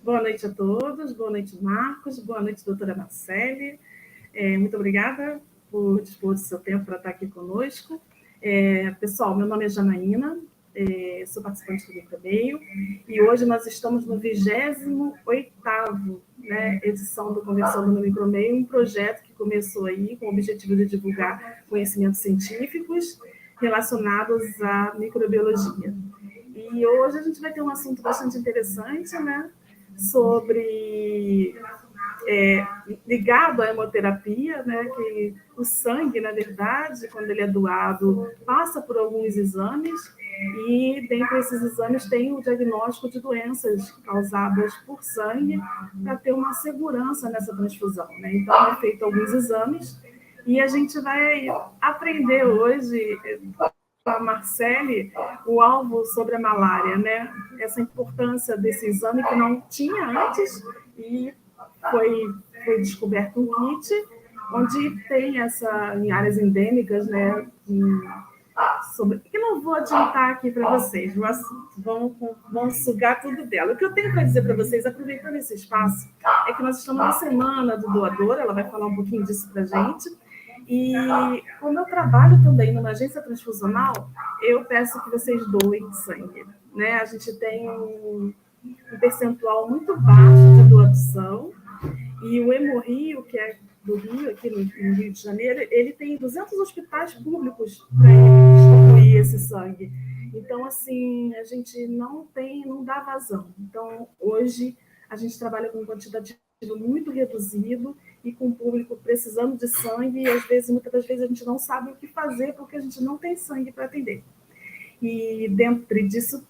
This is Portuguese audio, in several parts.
Boa noite a todos, boa noite, Marcos, boa noite, doutora Marcele. Muito obrigada por dispor do seu tempo para estar aqui conosco. Pessoal, meu nome é Janaína, sou participante do Micromeio, e hoje nós estamos no 28º, edição do Conversando no Micromeio, um projeto que começou aí com o objetivo de divulgar conhecimentos científicos relacionados à microbiologia. E hoje a gente vai ter um assunto bastante interessante, sobre ligado à hemoterapia, que o sangue, na verdade, quando ele é doado, passa por alguns exames, e dentre esses exames tem o diagnóstico de doenças causadas por sangue, para ter uma segurança nessa transfusão. Então, é feito alguns exames, e a gente vai aprender hoje com a Marcele o alvo sobre a malária, essa importância desse exame que não tinha antes, e foi descoberto um kit onde tem em áreas endêmicas, que não vou adiantar aqui para vocês, mas vão sugar tudo dela. O que eu tenho para dizer para vocês, aproveitando esse espaço, é que nós estamos na semana do doador, ela vai falar um pouquinho disso para a gente, e como eu trabalho também numa agência transfusional, eu peço que vocês doem sangue. A gente tem um percentual muito baixo de doação, e o Hemorrio, que é do Rio, aqui no Rio de Janeiro, ele tem 200 hospitais públicos para distribuir esse sangue. Então, assim, a gente não dá vazão. Então, hoje, a gente trabalha com um quantitativo muito reduzido e com o público precisando de sangue, e muitas das vezes a gente não sabe o que fazer porque a gente não tem sangue para atender. E dentro disso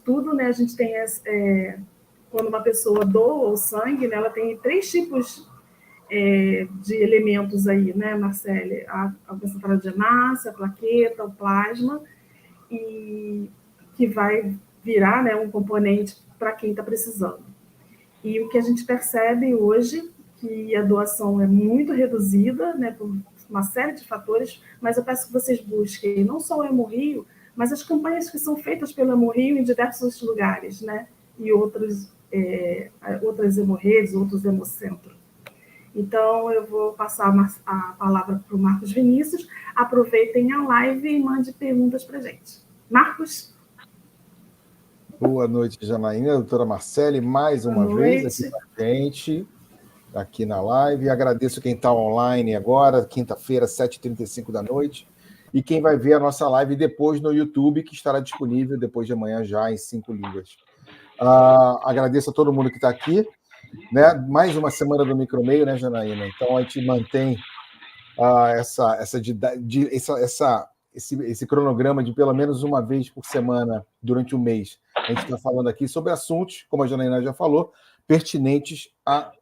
tudo, a gente tem quando uma pessoa doa o sangue, ela tem 3 tipos de elementos aí, Marcele? A concentrada de hemácia, a plaqueta, o plasma, e que vai virar um componente para quem está precisando. E o que a gente percebe hoje, que a doação é muito reduzida, por uma série de fatores, mas eu peço que vocês busquem não só o Hemorrio, mas as campanhas que são feitas pelo Hemorrio em diversos lugares, e outras hemorredes, outros hemocentros. Então, eu vou passar a palavra para o Marcos Vinícius. Aproveitem a live e mande perguntas para a gente. Marcos? Boa noite, Janaína, doutora Marcele, mais uma vez aqui com a gente, aqui na live. Agradeço quem está online agora, quinta-feira, 7h35 da noite, e quem vai ver a nossa live depois no YouTube, que estará disponível depois de amanhã já em 5 línguas. Agradeço a todo mundo que está aqui, mais uma semana do Micromeio, Janaína? Então, a gente mantém esse cronograma de pelo menos uma vez por semana durante o mês. A gente está falando aqui sobre assuntos, como a Janaína já falou, pertinentes à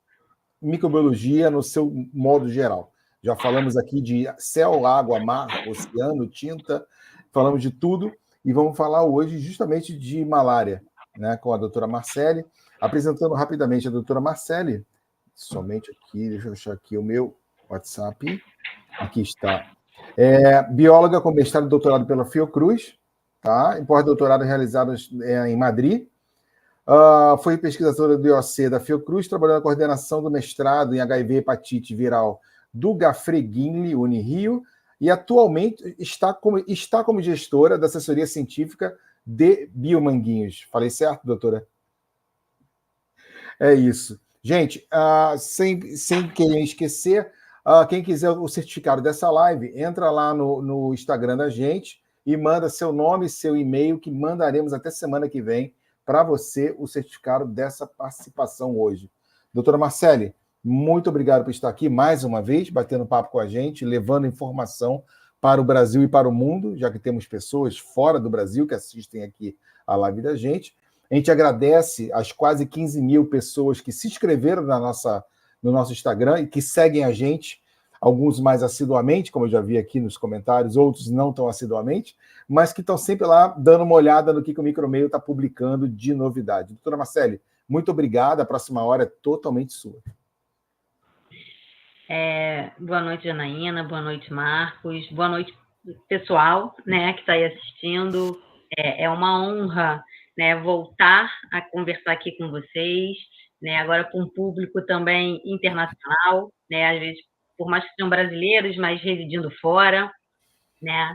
microbiologia no seu modo geral. Já falamos aqui de céu, água, mar, oceano, tinta, falamos de tudo, e vamos falar hoje justamente de malária, com a doutora Marcele. Apresentando rapidamente a doutora Marcele, somente aqui, deixa eu achar aqui o meu WhatsApp. Aqui está. Bióloga com mestrado e doutorado pela Fiocruz, e pós-doutorado realizado em Madrid. Foi pesquisadora do IOC da Fiocruz, trabalhou na coordenação do mestrado em HIV e hepatite viral do Gafreguinle, Unirio, e atualmente está como gestora da assessoria científica de Biomanguinhos. Falei certo, doutora? É isso. Gente, sem querer esquecer, quem quiser o certificado dessa live, entra lá no Instagram da gente e manda seu nome e seu e-mail, que mandaremos até semana que vem para você o certificado dessa participação hoje. Doutora Marcele, muito obrigado por estar aqui mais uma vez, batendo papo com a gente, levando informação para o Brasil e para o mundo, já que temos pessoas fora do Brasil que assistem aqui a live da gente. A gente agradece as quase 15 mil pessoas que se inscreveram no nosso Instagram e que seguem a gente, alguns mais assiduamente, como eu já vi aqui nos comentários, outros não tão assiduamente, mas que estão sempre lá dando uma olhada no que o Micromeio está publicando de novidade. Doutora Marcele, muito obrigada. A próxima hora é totalmente sua. Boa noite, Janaína. Boa noite, Marcos. Boa noite, pessoal, que está aí assistindo. É uma honra né, voltar a conversar aqui com vocês, né, agora com um público também internacional, né, às vezes, por mais que sejam brasileiros, mas residindo fora, né,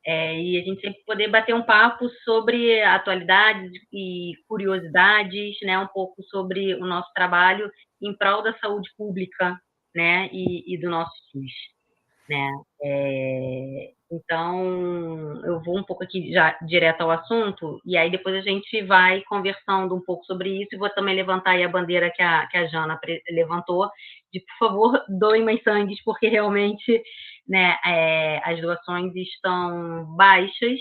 e a gente sempre poder bater um papo sobre atualidades e curiosidades, né, um pouco sobre o nosso trabalho em prol da saúde pública, né, e do nosso SUS, né. Então, eu vou um pouco aqui já direto ao assunto, e aí depois a gente vai conversando um pouco sobre isso, e vou também levantar aí a bandeira que a Jana levantou, de, por favor, doem mais sangues, porque realmente, né, as doações estão baixas,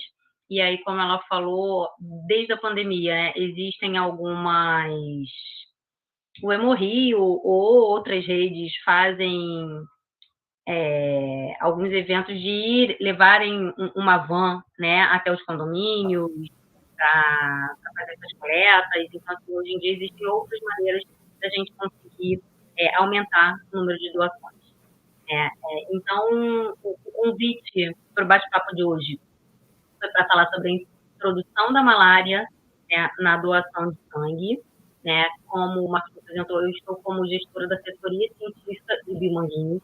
e aí, como ela falou, desde a pandemia, né, existem algumas... O Hemorrio ou outras redes fazem alguns eventos de levarem uma van, né, até os condomínios para fazer essas coletas. Então, assim, hoje em dia existem outras maneiras da gente conseguir aumentar o número de doações. Então, o convite para o bate-papo de hoje foi para falar sobre a introdução da malária, né, na doação de sangue, né, como o Marcos apresentou, eu estou como gestora da assessoria científica do Biomanguinhos.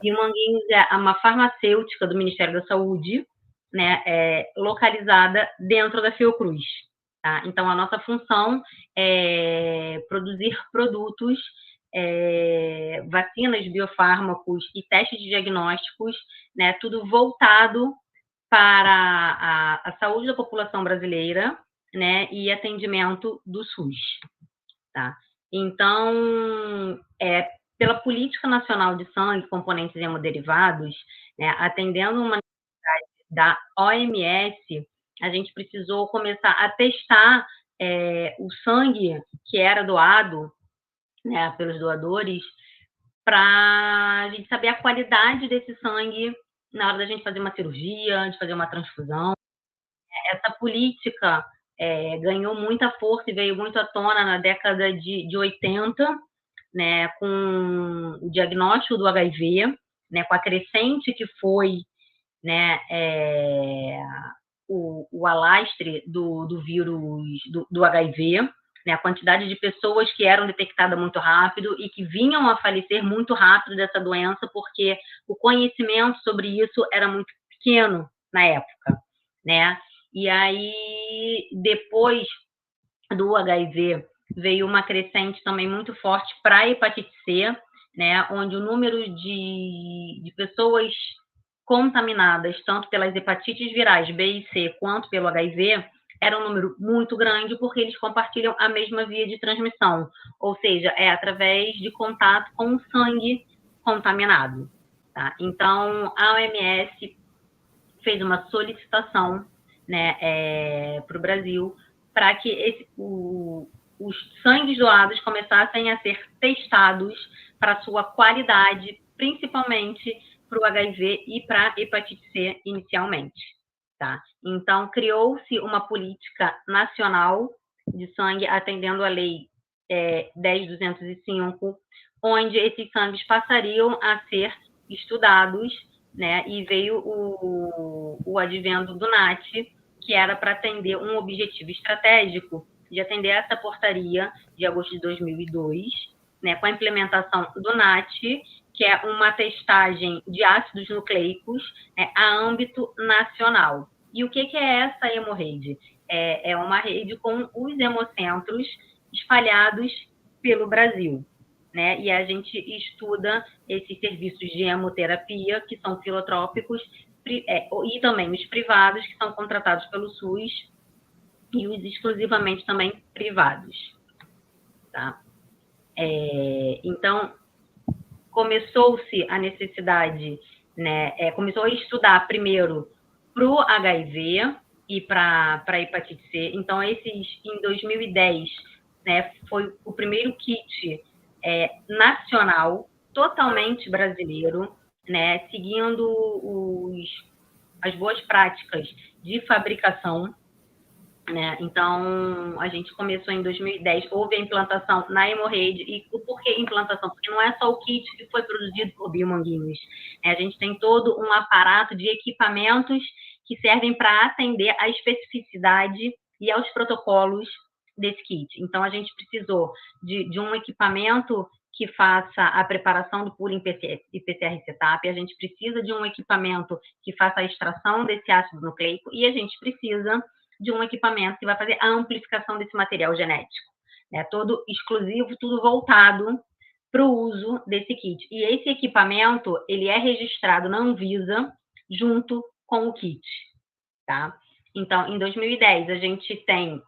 Biomanguinhos é uma farmacêutica do Ministério da Saúde, né, localizada dentro da Fiocruz. Tá? Então, a nossa função é produzir produtos, vacinas, biofármacos e testes diagnósticos, né, tudo voltado para a saúde da população brasileira, né, e atendimento do SUS. Tá? Então, pela Política Nacional de Sangue, Componentes e Hemoderivados, né, atendendo uma necessidade da OMS, a gente precisou começar a testar o sangue que era doado, né, pelos doadores, para a gente saber a qualidade desse sangue na hora da gente fazer uma cirurgia, de fazer uma transfusão. Essa política ganhou muita força e veio muito à tona na década de 80, né, com o diagnóstico do HIV, né, com a crescente que foi, né, o alastre do vírus do HIV, né, a quantidade de pessoas que eram detectadas muito rápido e que vinham a falecer muito rápido dessa doença, porque o conhecimento sobre isso era muito pequeno na época, né? E aí, depois do HIV, veio uma crescente também muito forte para a hepatite C, né, onde o número de pessoas contaminadas, tanto pelas hepatites virais B e C, quanto pelo HIV, era um número muito grande, porque eles compartilham a mesma via de transmissão, ou seja, através de contato com o sangue contaminado. Tá? Então, a OMS fez uma solicitação, né, para o Brasil, para que os sangues doados começassem a ser testados para sua qualidade, principalmente para o HIV e para a hepatite C inicialmente. Tá? Então, criou-se uma política nacional de sangue atendendo a Lei 10.205, onde esses sangues passariam a ser estudados, né, e veio o advento do NAT, que era para atender um objetivo estratégico de atender essa portaria de agosto de 2002, né, com a implementação do NAT, que é uma testagem de ácidos nucleicos, né, a âmbito nacional. E o que é essa hemorrede? É uma rede com os hemocentros espalhados pelo Brasil, né? E a gente estuda esses serviços de hemoterapia, que são filotrópicos, e também os privados, que são contratados pelo SUS, e os exclusivamente também privados. Tá? Então, começou-se a necessidade, né, começou a estudar primeiro para o HIV e para a hepatite C. Então, em 2010, né, foi o primeiro kit nacional, totalmente brasileiro, né, seguindo as boas práticas de fabricação, né? Então, a gente começou em 2010, houve a implantação na hemorrede. E por que implantação? Porque não é só o kit que foi produzido por Biomanguinhos. A gente tem todo um aparato de equipamentos que servem para atender a especificidade e aos protocolos desse kit. Então, a gente precisou de um equipamento que faça a preparação do pooling e PCR setup, a gente precisa de um equipamento que faça a extração desse ácido nucleico e a gente precisa de um equipamento que vai fazer a amplificação desse material genético. Todo exclusivo, tudo voltado para o uso desse kit. E esse equipamento, ele é registrado na Anvisa junto com o kit, tá? Então, em 2010, a gente tem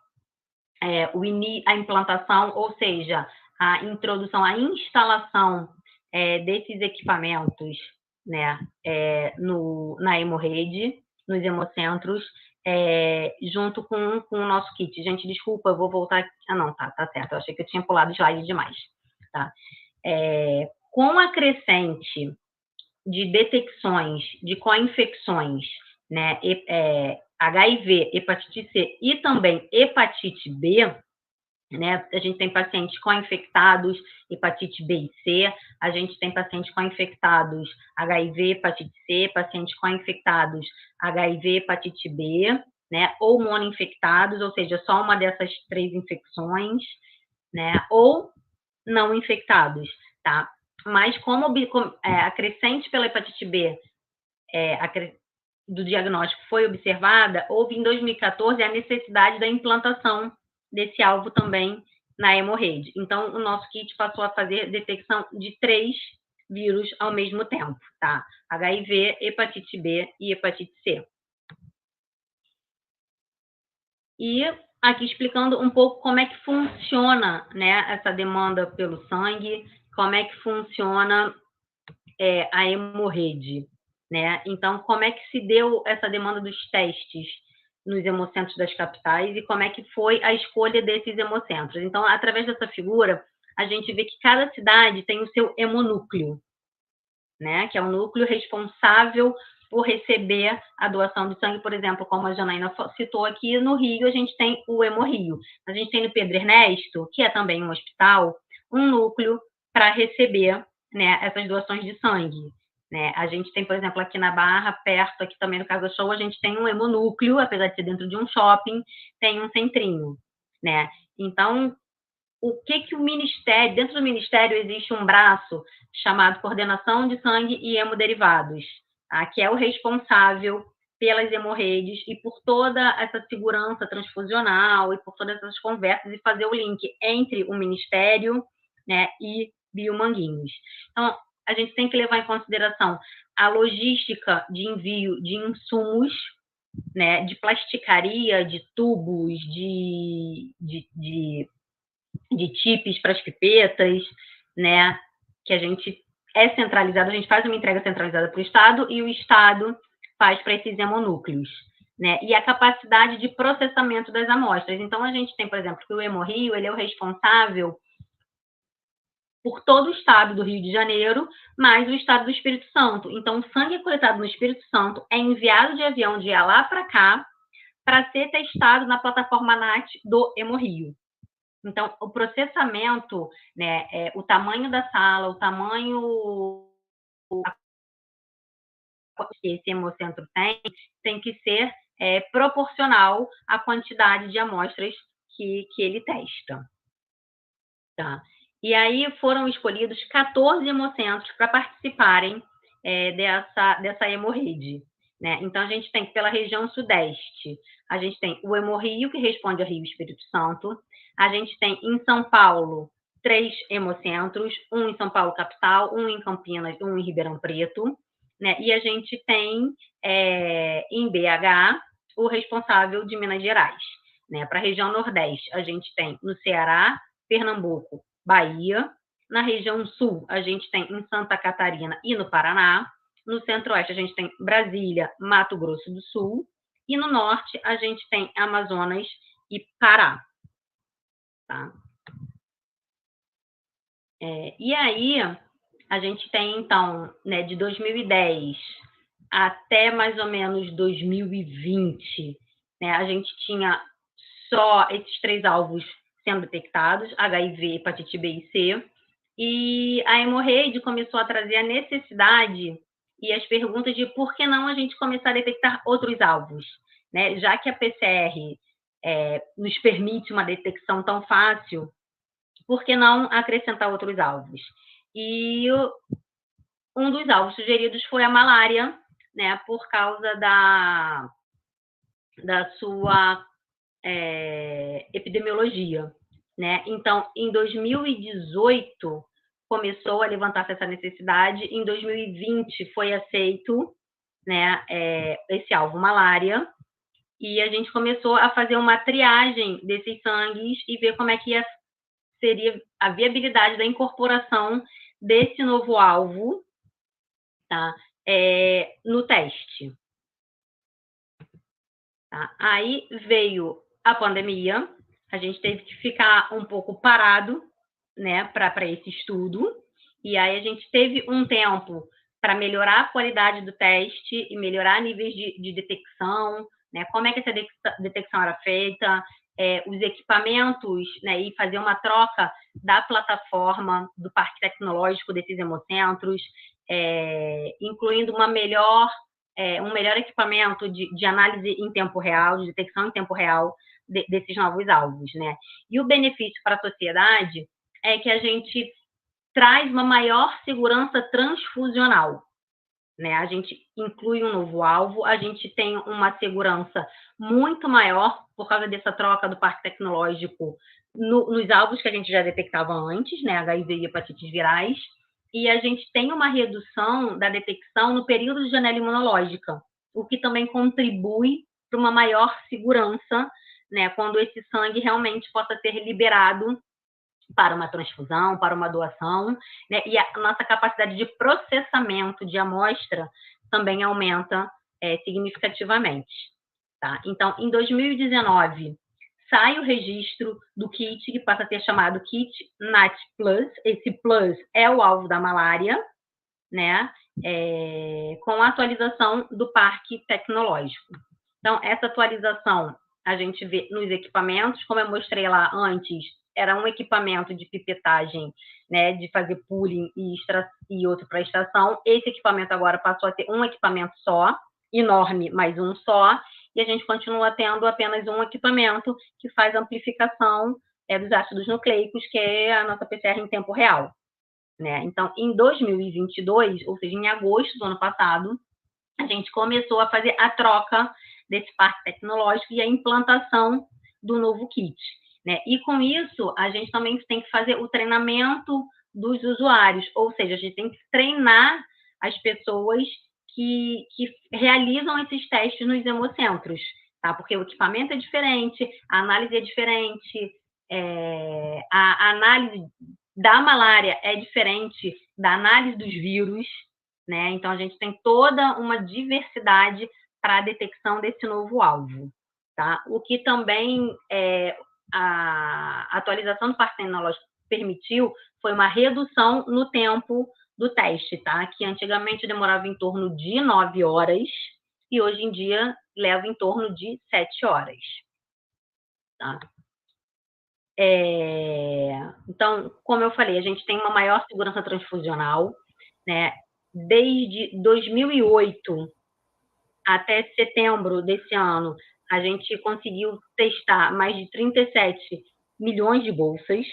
a implantação, ou seja, a introdução, a instalação desses equipamentos, né, na Hemorrede, nos hemocentros, junto com o nosso kit. Gente, desculpa, eu vou voltar aqui. Ah, não, tá certo. Eu achei que eu tinha pulado o slide demais. Tá? Com a crescente de detecções de co-infecções, né, HIV, hepatite C e também hepatite B, né, a gente tem pacientes co-infectados, hepatite B e C, a gente tem pacientes co-infectados HIV, hepatite C, pacientes co-infectados HIV, hepatite B, né, ou monoinfectados, ou seja, só uma dessas 3 infecções, né, ou não infectados, tá? Mas como a crescente pela hepatite B do diagnóstico foi observada, houve em 2014 a necessidade da implantação desse alvo também na hemorrede. Então, o nosso kit passou a fazer detecção de 3 vírus ao mesmo tempo, tá? HIV, hepatite B e hepatite C. E aqui explicando um pouco como é que funciona, né, essa demanda pelo sangue, como é que funciona a hemorrede, né? Então, como é que se deu essa demanda dos testes nos hemocentros das capitais e como é que foi a escolha desses hemocentros. Então, através dessa figura, a gente vê que cada cidade tem o seu hemonúcleo, né? Que é o núcleo responsável por receber a doação de sangue, por exemplo, como a Janaína citou aqui, no Rio a gente tem o Hemorrio. A gente tem no Pedro Ernesto, que é também um hospital, um núcleo para receber, né, essas doações de sangue. Né? A gente tem, por exemplo, aqui na Barra, perto, aqui também no Casa Show, a gente tem um hemonúcleo, apesar de ser dentro de um shopping, tem um centrinho. Né? Então, o que o Ministério, dentro do Ministério existe um braço chamado Coordenação de Sangue e Hemoderivados, tá? Que é o responsável pelas hemorredes e por toda essa segurança transfusional e por todas essas conversas e fazer o link entre o Ministério, né, e Biomanguinhos. Então, a gente tem que levar em consideração a logística de envio de insumos, né, de plasticaria, de tubos, de tipes para as pipetas, né, que a gente centralizado, a gente faz uma entrega centralizada para o Estado e o Estado faz para esses hemonúcleos, né, e a capacidade de processamento das amostras. Então, a gente tem, por exemplo, que o Hemorrio, ele é o responsável por todo o estado do Rio de Janeiro, mais o estado do Espírito Santo. Então, o sangue coletado no Espírito Santo é enviado de avião de lá para cá para ser testado na plataforma NAT do Hemorrio. Então, o processamento, né, o tamanho da sala, o tamanho que esse hemocentro tem que ser proporcional à quantidade de amostras que ele testa. Tá? E aí foram escolhidos 14 hemocentros para participarem dessa hemorrede. Né? Então, a gente tem pela região sudeste, a gente tem o Hemorrio, que responde ao Rio Espírito Santo. A gente tem em São Paulo 3 hemocentros, um em São Paulo capital, um em Campinas, um em Ribeirão Preto. Né? E a gente tem em BH o responsável de Minas Gerais. Né? Para a região nordeste, a gente tem no Ceará, Pernambuco, Bahia. Na região sul, a gente tem em Santa Catarina e no Paraná. No centro-oeste, a gente tem Brasília, Mato Grosso do Sul. E no norte, a gente tem Amazonas e Pará. Tá? E aí, a gente tem, então, né, de 2010 até mais ou menos 2020, né, a gente tinha só esses 3 alvos sendo detectados, HIV, hepatite B e C, e a hemorrede começou a trazer a necessidade e as perguntas de por que não a gente começar a detectar outros alvos, né? Já que a PCR nos permite uma detecção tão fácil, por que não acrescentar outros alvos? E um dos alvos sugeridos foi a malária, né, por causa da sua epidemiologia, né? Então, em 2018, começou a levantar essa necessidade, em 2020 foi aceito, né, esse alvo malária, e a gente começou a fazer uma triagem desses sangues e ver como é que seria a viabilidade da incorporação desse novo alvo, tá? No teste. Tá? Aí veio a pandemia, a gente teve que ficar um pouco parado, né, para esse estudo, e aí a gente teve um tempo para melhorar a qualidade do teste e melhorar níveis de detecção, né, como é que essa detecção era feita, os equipamentos, né, e fazer uma troca da plataforma do parque tecnológico desses hemocentros, incluindo um melhor equipamento de análise em tempo real, de detecção em tempo real desses novos alvos, né? E o benefício para a sociedade é que a gente traz uma maior segurança transfusional, né? A gente inclui um novo alvo, a gente tem uma segurança muito maior por causa dessa troca do parque tecnológico nos alvos que a gente já detectava antes, né? HIV e hepatites virais, e a gente tem uma redução da detecção no período de janela imunológica, o que também contribui para uma maior segurança, né? Quando esse sangue realmente possa ser liberado para uma transfusão, para uma doação, né? E a nossa capacidade de processamento de amostra também aumenta significativamente. Tá? Então, em 2019, sai o registro do kit, que passa a ser chamado Kit NAT Plus. Esse Plus é o alvo da malária, né? Com a atualização do parque tecnológico. Então, essa atualização a gente vê nos equipamentos, como eu mostrei lá antes, era um equipamento de pipetagem, né, de fazer pooling e outro para extração. Esse equipamento agora passou a ter um equipamento só, enorme, mas um só, e a gente continua tendo apenas um equipamento que faz amplificação dos ácidos nucleicos, que é a nossa PCR em tempo real, né? Então, em 2022, ou seja, em agosto do ano passado, a gente começou a fazer a troca desse parque tecnológico e a implantação do novo kit, né? E com isso, a gente também tem que fazer o treinamento dos usuários, ou seja, a gente tem que treinar as pessoas que realizam esses testes nos hemocentros, tá? Porque o equipamento é diferente, a análise é diferente, a análise da malária é diferente da análise dos vírus, né? Então, a gente tem toda uma diversidade para a detecção desse novo alvo, tá? O que também a atualização do parque tecnológico permitiu foi uma redução no tempo do teste, tá? Que antigamente demorava em torno de 9 horas e hoje em dia leva em torno de 7 horas, tá? Então, como eu falei, a gente tem uma maior segurança transfusional, né? Desde 2008 até setembro desse ano, a gente conseguiu testar mais de 37 milhões de bolsas,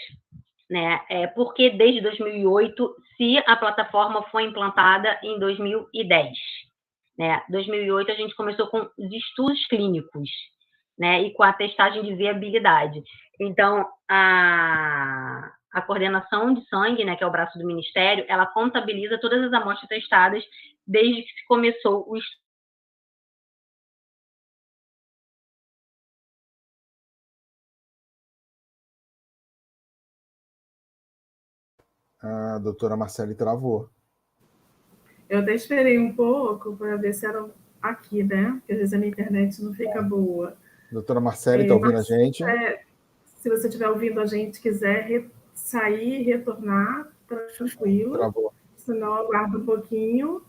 né? Porque desde 2008, se a plataforma foi implantada em 2010, né? 2008 a gente começou com os estudos clínicos, né? E com a testagem de viabilidade. Então, a coordenação de sangue, né, que é o braço do Ministério, ela contabiliza todas as amostras testadas desde que se começou o estudo. A doutora Marcele travou. Eu até esperei um pouco para ver se era aqui, né? Porque às vezes a minha internet não fica boa. Doutora Marcele, está ouvindo a gente? Se você estiver ouvindo a gente, quiser sair e retornar, tranquilo. Travou. Senão, aguarda um pouquinho.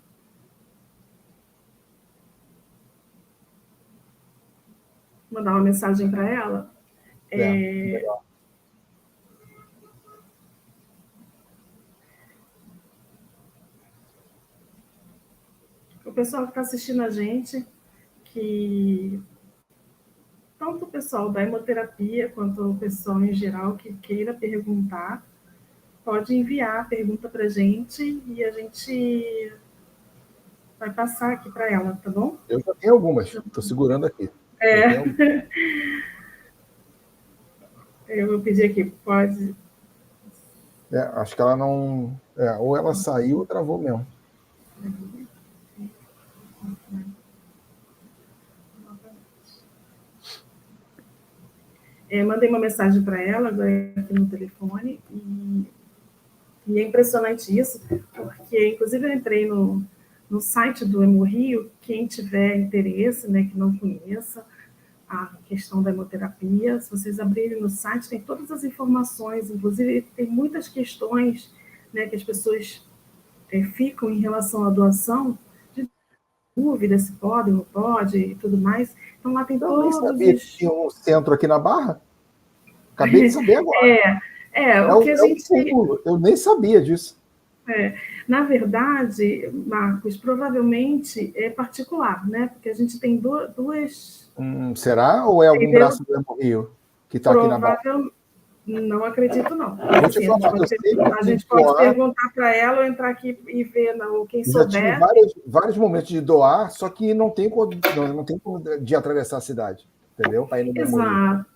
Mandar uma mensagem para ela. Legal. O pessoal que está assistindo a gente, que tanto o pessoal da hemoterapia quanto o pessoal em geral que queira perguntar, pode enviar a pergunta para a gente e a gente vai passar aqui para ela, tá bom? Eu já tenho algumas, estou segurando aqui. Eu vou pedir aqui, pode... Acho que ela não... ou ela saiu ou travou mesmo. Mandei uma mensagem para ela agora aqui no telefone e é impressionante isso, porque inclusive eu entrei no site do Hemorrio, quem tiver interesse, né, que não conheça a questão da hemoterapia, se vocês abrirem no site, tem todas as informações, inclusive tem muitas questões, né, que as pessoas ficam em relação à doação, de dúvida se pode ou não pode e tudo mais. Então lá tem todos os... que tinha um centro aqui na Barra? Acabei de saber agora. O que a gente... Eu nem sabia disso. Na verdade, Marcos, provavelmente é particular, né? Porque a gente tem duas... será? Ou é algum braço do Hemorrio que está aqui na Barra? Não acredito, não. Assim, a gente pode perguntar para ela ou entrar aqui e ver quem souber. Já tive vários momentos de doar, só que não tem como de atravessar a cidade, entendeu? Exato.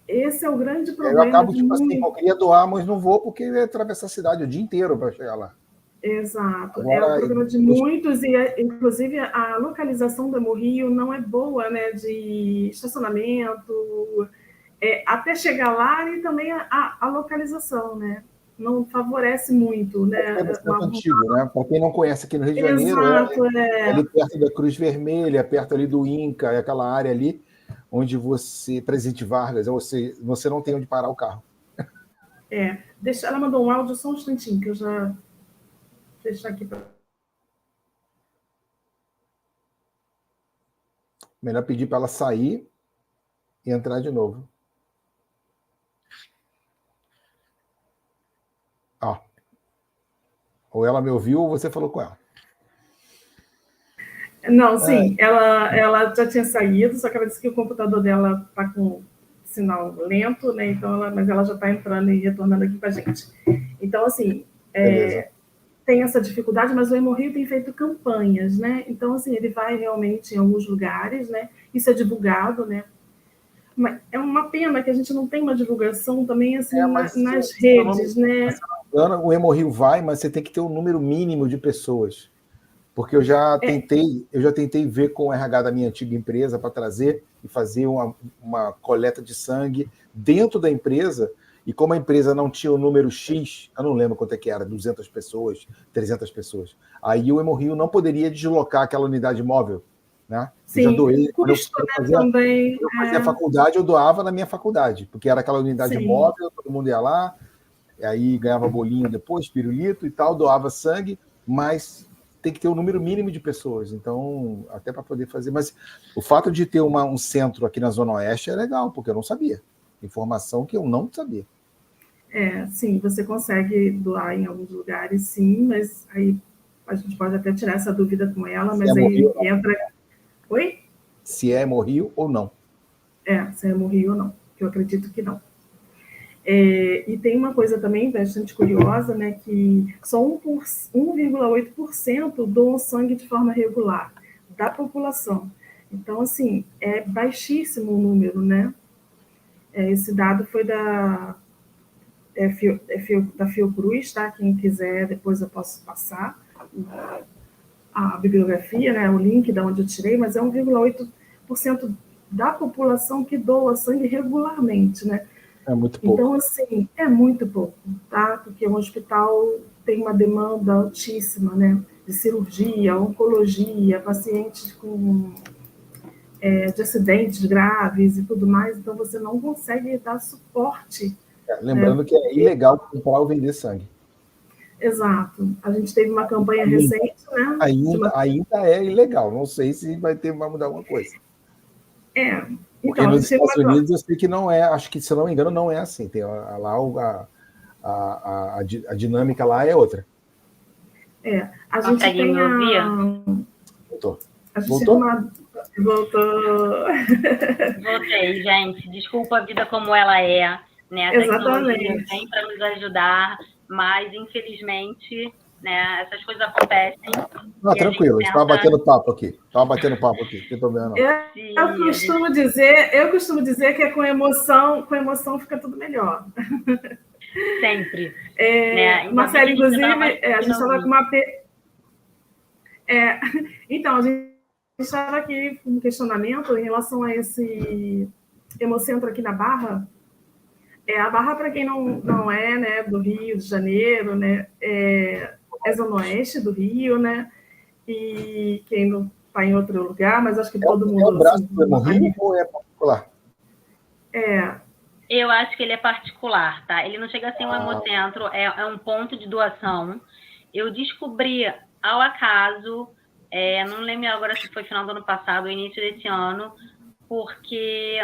Esse é o grande problema. Eu acabo, eu queria doar, mas não vou porque ia atravessar a cidade o dia inteiro para chegar lá. Exato. Agora, é o problema de muitos, e inclusive a localização do Hemorrio não é boa, né? De estacionamento, até chegar lá e também a localização, né? Não favorece muito, né? É bastante antigo, né? Para quem não conhece aqui no Rio de Janeiro, ali perto da Cruz Vermelha, perto ali do Inca, é aquela área ali onde Presidente Vargas, você não tem onde parar o carro. Ela mandou um áudio, só um instantinho, que eu já vou deixar aqui para... Melhor pedir para ela sair e entrar de novo. Ou ela me ouviu ou você falou com ela. Não, sim, ela já tinha saído, só que ela disse que o computador dela está com sinal lento, né? Então mas ela já está entrando e retornando aqui com a gente. Então, assim, tem essa dificuldade, mas o Hemorrio tem feito campanhas, né? Então, assim, ele vai realmente em alguns lugares, né? Isso é divulgado, né? Mas é uma pena que a gente não tem uma divulgação também, assim, nas redes, né? O Hemorrio vai, mas você tem que ter um número mínimo de pessoas. Porque eu já tentei ver com o RH da minha antiga empresa para trazer e fazer uma coleta de sangue dentro da empresa, e como a empresa não tinha o número X, eu não lembro quanto é que era, 200 pessoas, 300 pessoas, aí o Hemorrio não poderia deslocar aquela unidade móvel, né? Sim, eu já doei, quando eu fazia a faculdade, eu doava na minha faculdade, porque era aquela unidade móvel, todo mundo ia lá, e aí ganhava bolinho depois, pirulito e tal, doava sangue, mas tem que ter um número mínimo de pessoas, então, até para poder fazer. Mas o fato de ter um centro aqui na Zona Oeste é legal, porque eu não sabia. Informação que eu não sabia. Sim, você consegue doar em alguns lugares, sim, mas aí a gente pode até tirar essa dúvida com ela, mas aí entra... Oi? Se é Hemorrio ou não. Se é Hemorrio ou não, que eu acredito que não. E tem uma coisa também bastante curiosa, né, que só 1,8% doam sangue de forma regular da população. Então, assim, é baixíssimo o número, né? Esse dado foi da Fiocruz, tá? Quem quiser, depois eu posso passar a bibliografia, né, o link de onde eu tirei, mas é 1,8% da população que doa sangue regularmente, né? É muito pouco. Então, assim, é muito pouco, tá? Porque um hospital tem uma demanda altíssima, né? De cirurgia, oncologia, pacientes de acidentes graves e tudo mais, então você não consegue dar suporte. Lembrando que é ilegal comprar ou vender sangue. Exato. A gente teve uma campanha recente, né? Ainda é ilegal, não sei se vai mudar alguma coisa. Porque então, nos Estados Unidos eu sei que não é, acho que, se não me engano, não é assim. Tem lá a dinâmica lá é outra. A gente tem Voltou? Voltou. Voltei, gente. Desculpa a vida como ela é, né? A tecnologia vem para nos ajudar, mas infelizmente, né, essas coisas acontecem. Não, tranquilo, a gente estava batendo papo aqui. Não tem problema não. Eu costumo dizer que é com emoção fica tudo melhor. Sempre. Marcelo, inclusive, a gente estava com uma... então, a gente estava aqui com um questionamento em relação a esse Hemocentro aqui na Barra. A Barra, para quem não é, né, do Rio de Janeiro, né, é zona oeste do Rio, né, e quem não está em outro lugar, mas acho que todo mundo... É o braço do Hemorrio ou é particular? Eu acho que ele é particular, tá? Ele não chega a ser um hemocentro, é um ponto de doação. Eu descobri, ao acaso, não lembro agora se foi final do ano passado ou início desse ano, porque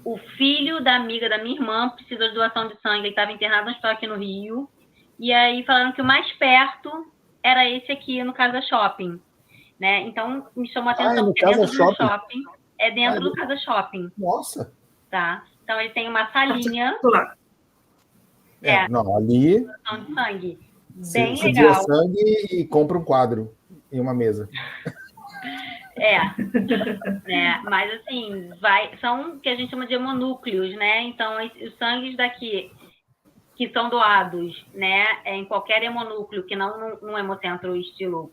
o filho da amiga da minha irmã precisou de doação de sangue, ele estava internado no hospital aqui no Rio, e aí falaram que o mais perto era esse aqui, no Casa Shopping, né? Então, me chamou a atenção, porque dentro do shopping, é dentro do Casa Shopping. Nossa! Tá? Então, ele tem uma salinha. Não, ali... Doação de sangue. Bem legal. Você doa sangue e compra um quadro em uma mesa. Mas assim, são o que a gente chama de hemonúcleos, né? Então, os sangues daqui que são doados, né, em qualquer hemonúcleo, que não num hemocentro estilo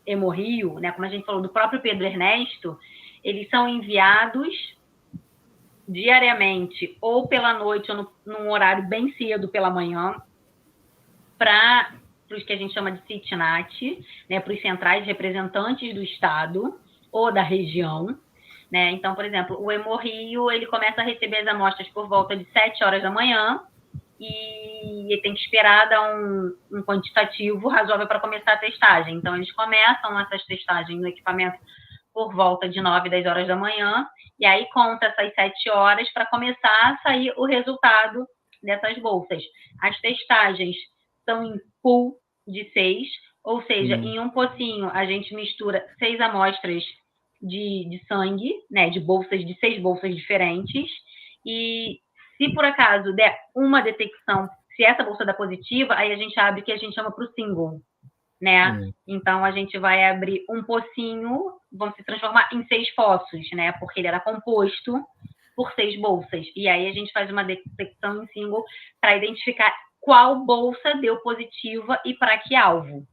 Hemorrio, né, como a gente falou do próprio Pedro Ernesto, eles são enviados diariamente, ou pela noite, ou num horário bem cedo pela manhã, para os que a gente chama de CITNAT, né, para os centrais representantes do estado ou da região, né? Então, por exemplo, o Hemorrio, ele começa a receber as amostras por volta de 7 horas da manhã e ele tem que esperar dar um quantitativo razoável para começar a testagem. Então, eles começam essas testagens no equipamento por volta de 9, 10 horas da manhã, e aí conta essas 7 horas para começar a sair o resultado dessas bolsas. As testagens são em pool de 6, ou seja, em um pocinho a gente mistura 6 amostras de sangue, né, de 6 bolsas diferentes, e se por acaso der uma detecção, se essa bolsa dá positiva, aí a gente abre o que a gente chama para o single, né? Então, a gente vai abrir um pocinho, vão se transformar em 6 poços, né? Porque ele era composto por 6 bolsas. E aí, a gente faz uma detecção em single para identificar qual bolsa deu positiva e para que alvo,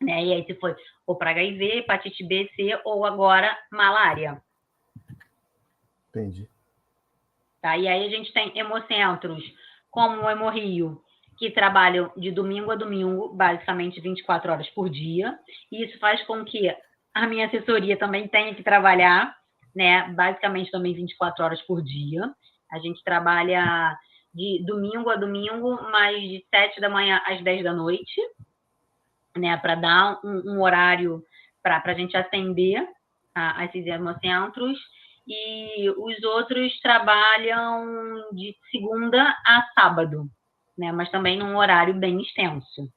né? E aí, se foi ou para HIV, hepatite B, C ou agora malária. Entendi. Tá? E aí, a gente tem hemocentros, como o Hemorrio, que trabalham de domingo a domingo, basicamente 24 horas por dia. E isso faz com que a minha assessoria também tenha que trabalhar, né, basicamente também 24 horas por dia. A gente trabalha de domingo a domingo, mas de 7 da manhã às 10 da noite, né, para dar um horário para a gente atender a esses hemocentros. E os outros trabalham de segunda a sábado, né, mas também num horário bem extenso.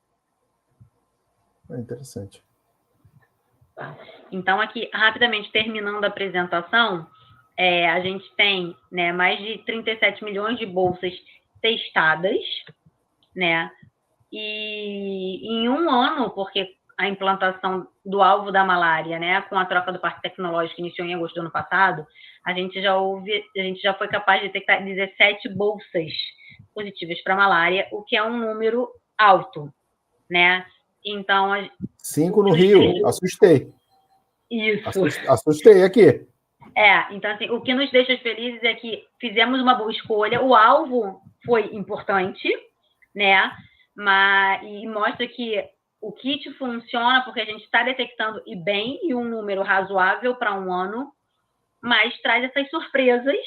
É interessante. Então, aqui, rapidamente, terminando a apresentação, a gente tem, né, mais de 37 milhões de bolsas testadas, né, e em um ano, porque a implantação do alvo da malária, né, com a troca do parque tecnológico que iniciou em agosto do ano passado, a gente já foi capaz de detectar 17 bolsas positivas para malária, o que é um número alto, né? Então... 5 no Rio, assustei. Isso. Assustei aqui. Então, assim, o que nos deixa felizes é que fizemos uma boa escolha, o alvo foi importante, né? E mostra que o kit funciona porque a gente está detectando e bem, e um número razoável para um ano, mas traz essas surpresas,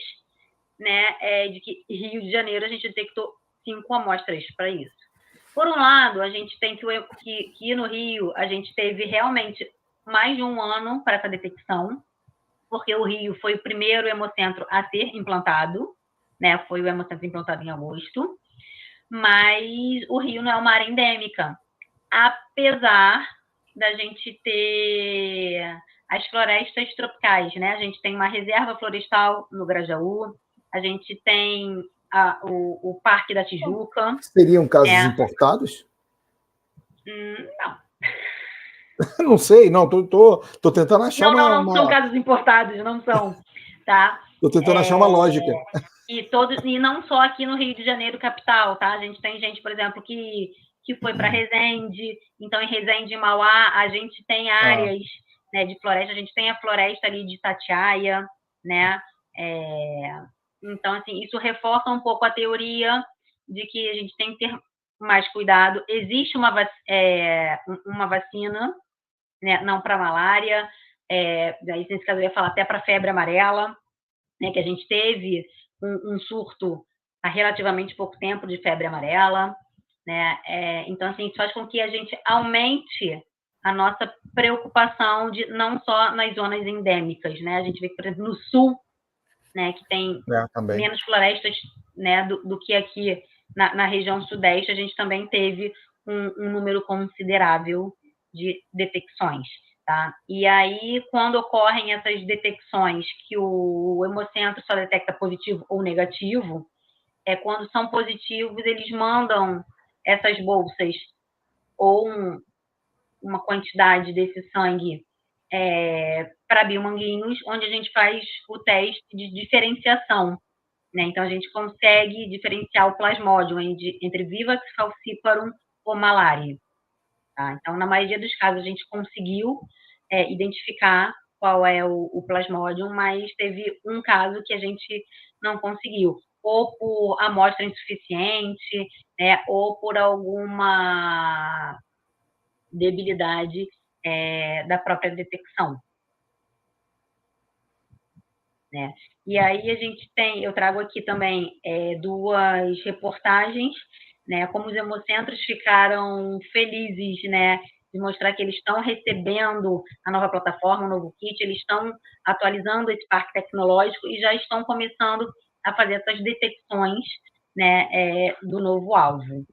né, de que Rio de Janeiro a gente detectou 5 amostras para isso. Por um lado, a gente tem que no Rio a gente teve realmente mais de um ano para essa detecção, porque o Rio foi o primeiro hemocentro a ser implantado, né, foi o hemocentro implantado em agosto, mas o Rio não é uma área endêmica, apesar da gente ter as florestas tropicais, né? A gente tem uma reserva florestal no Grajaú, a gente tem o Parque da Tijuca. Seriam casos importados? Não. Não sei, não, tô tentando achar não são casos importados, não são, tá? Tô tentando achar uma lógica. E não só aqui no Rio de Janeiro, capital, tá? A gente tem gente, por exemplo, que foi para Resende, então em Resende e Mauá a gente tem áreas, né, de floresta, a gente tem a floresta ali de Itatiaia, né? Então, assim, isso reforça um pouco a teoria de que a gente tem que ter mais cuidado. Existe uma vacina, né, não para malária, nesse caso eu ia falar até para febre amarela, né, que a gente teve um surto há relativamente pouco tempo de febre amarela, né? Então, assim, isso faz com que a gente aumente a nossa preocupação de não só nas zonas endêmicas, né? A gente vê que, por exemplo, no sul, né, que tem menos florestas, né, do que aqui na região sudeste, a gente também teve um número considerável de detecções. Tá? E aí, quando ocorrem essas detecções que o Hemocentro só detecta positivo ou negativo, quando são positivos, eles mandam essas bolsas ou uma quantidade desse sangue para Biomanguinhos, onde a gente faz o teste de diferenciação. Né? Então, a gente consegue diferenciar o plasmódio entre Vivax falciparum ou malária. Tá? Então, na maioria dos casos, a gente conseguiu identificar qual é o plasmódio, mas teve um caso que a gente não conseguiu, ou por amostra insuficiente, né, ou por alguma debilidade da própria detecção. Né? E aí a gente eu trago aqui também 2 reportagens, né, como os hemocentros ficaram felizes, né, de mostrar que eles estão recebendo a nova plataforma, o novo kit, eles estão atualizando esse parque tecnológico e já estão começando a fazer essas detecções, né, do novo alvo.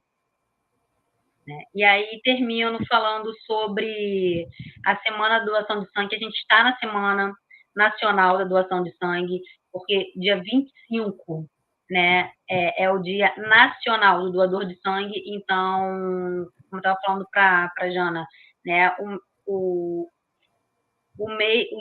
Né? E aí termino falando sobre a Semana da Doação de Sangue, que a gente está na Semana Nacional da Doação de Sangue, porque dia 25, né, é o Dia Nacional do Doador de Sangue, então, como eu estava falando para a Jana, né, o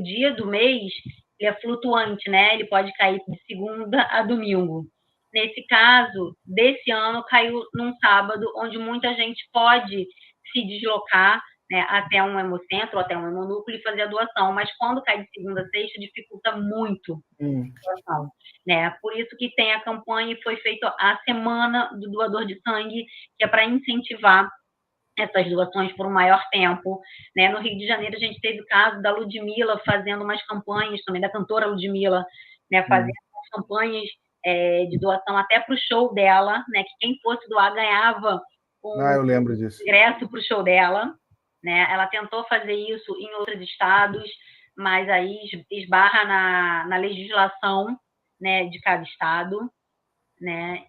dia do mês ele é flutuante, né, ele pode cair de segunda a domingo. Nesse caso, desse ano, caiu num sábado, onde muita gente pode se deslocar, né, até um hemocentro, até um hemonúcleo e fazer a doação, mas quando cai de segunda a sexta, dificulta muito a doação. Né? Por isso que tem a campanha e foi feita a Semana do Doador de Sangue, que é para incentivar essas doações por um maior tempo. Né? No Rio de Janeiro, a gente teve o caso da Ludmilla fazendo umas campanhas, também da cantora Ludmilla, né, fazendo umas campanhas de doação até para o show dela, né, que quem fosse doar ganhava eu lembro disso. ingresso para o show dela. Né? Ela tentou fazer isso em outros estados, mas aí esbarra na legislação, né, de cada estado. Né?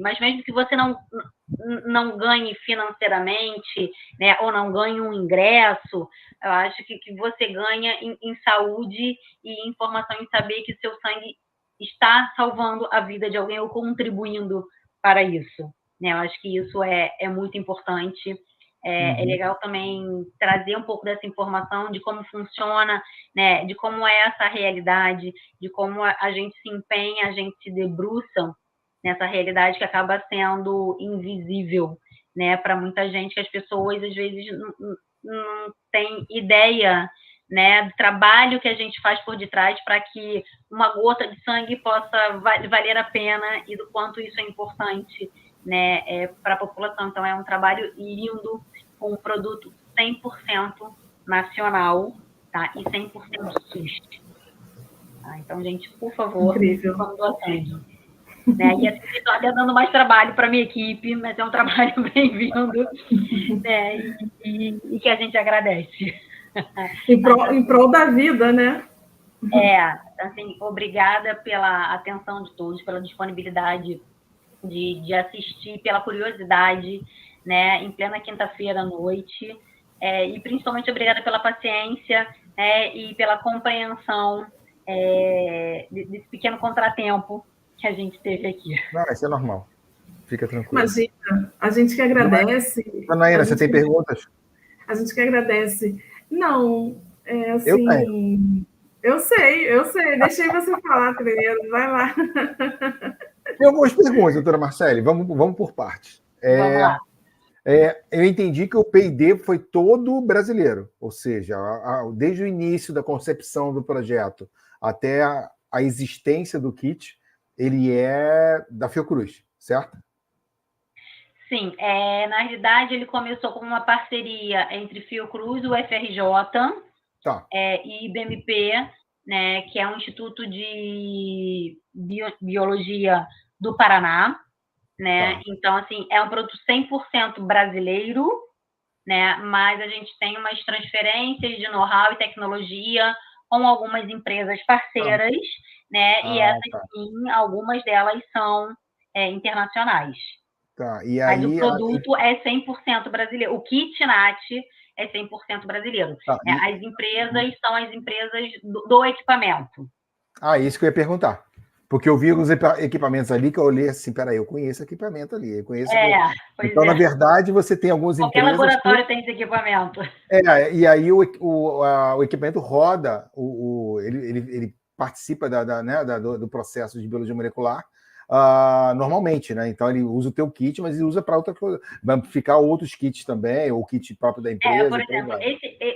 Mas mesmo que você não ganhe financeiramente, né, ou não ganhe um ingresso, eu acho que você ganha em saúde e informação, em saber que seu sangue está salvando a vida de alguém ou contribuindo para isso. Né? Eu acho que isso é muito importante. É legal também trazer um pouco dessa informação de como funciona, né, de como é essa realidade, de como a gente se empenha, a gente se debruça nessa realidade que acaba sendo invisível, né, para muita gente, que as pessoas às vezes não têm ideia, né, do trabalho que a gente faz por detrás para que uma gota de sangue possa valer a pena e do quanto isso é importante, né, para a população. Então, é um trabalho lindo, com um produto 100% nacional, tá? E 100% SUS. Tá? Então, gente, por favor, vamos doar sangue. Né? E assim, estou até dando mais trabalho para a minha equipe, mas é um trabalho bem-vindo, né? E que a gente agradece. Em prol da vida, né? Assim, obrigada pela atenção de todos, pela disponibilidade de assistir, pela curiosidade, né, em plena quinta-feira à noite, e principalmente obrigada pela paciência, e pela compreensão desse pequeno contratempo que a gente teve aqui. Não, isso é normal. Fica tranquilo. Imagina, a gente que agradece. Janaína, você tem perguntas? A gente que agradece. Não, assim... Eu tenho. Eu sei. Deixei você falar primeiro, vai lá. Tem algumas perguntas, doutora Marcele, vamos por partes. Vamos lá. Eu entendi que o P&D foi todo brasileiro, ou seja, desde o início da concepção do projeto até a existência do kit, ele é da Fiocruz, certo? Sim, na realidade ele começou com uma parceria entre Fiocruz, o FRJ e IBMP, né, que é um instituto de biologia do Paraná, né? Então, assim, é um produto 100% brasileiro, né? Mas a gente tem umas transferências de know-how e tecnologia com algumas empresas parceiras, né? E essas, sim, algumas delas são internacionais. E aí, mas o produto é 100% brasileiro. O kit NAT é 100% brasileiro. As empresas são as empresas do equipamento. Isso que eu ia perguntar. Porque eu vi alguns equipamentos ali que eu olhei assim, peraí, eu conheço equipamento ali. Então, na verdade, você tem algumas Qualquer empresas... Qualquer laboratório tem esse equipamento. E aí o equipamento roda, ele participa do processo de biologia molecular normalmente, né? Então ele usa o teu kit, mas ele usa para outra coisa. Vai ficar outros kits também, ou o kit próprio da empresa. Por exemplo,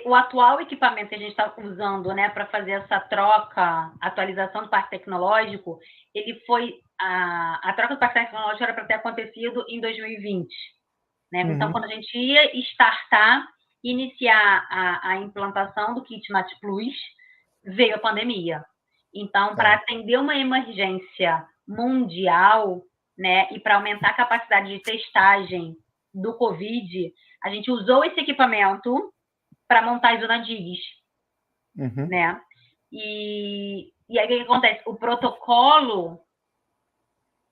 o atual equipamento que a gente está usando, né, para fazer essa troca, atualização do parque tecnológico, ele foi a troca do parque tecnológico era para ter acontecido em 2020, né? Então, quando a gente ia iniciar a implantação do kit NAT Plus, veio a pandemia. Então, para atender uma emergência mundial, né, e para aumentar a capacidade de testagem do COVID, a gente usou esse equipamento para montar as UNADIGs, né? E aí o que acontece? O protocolo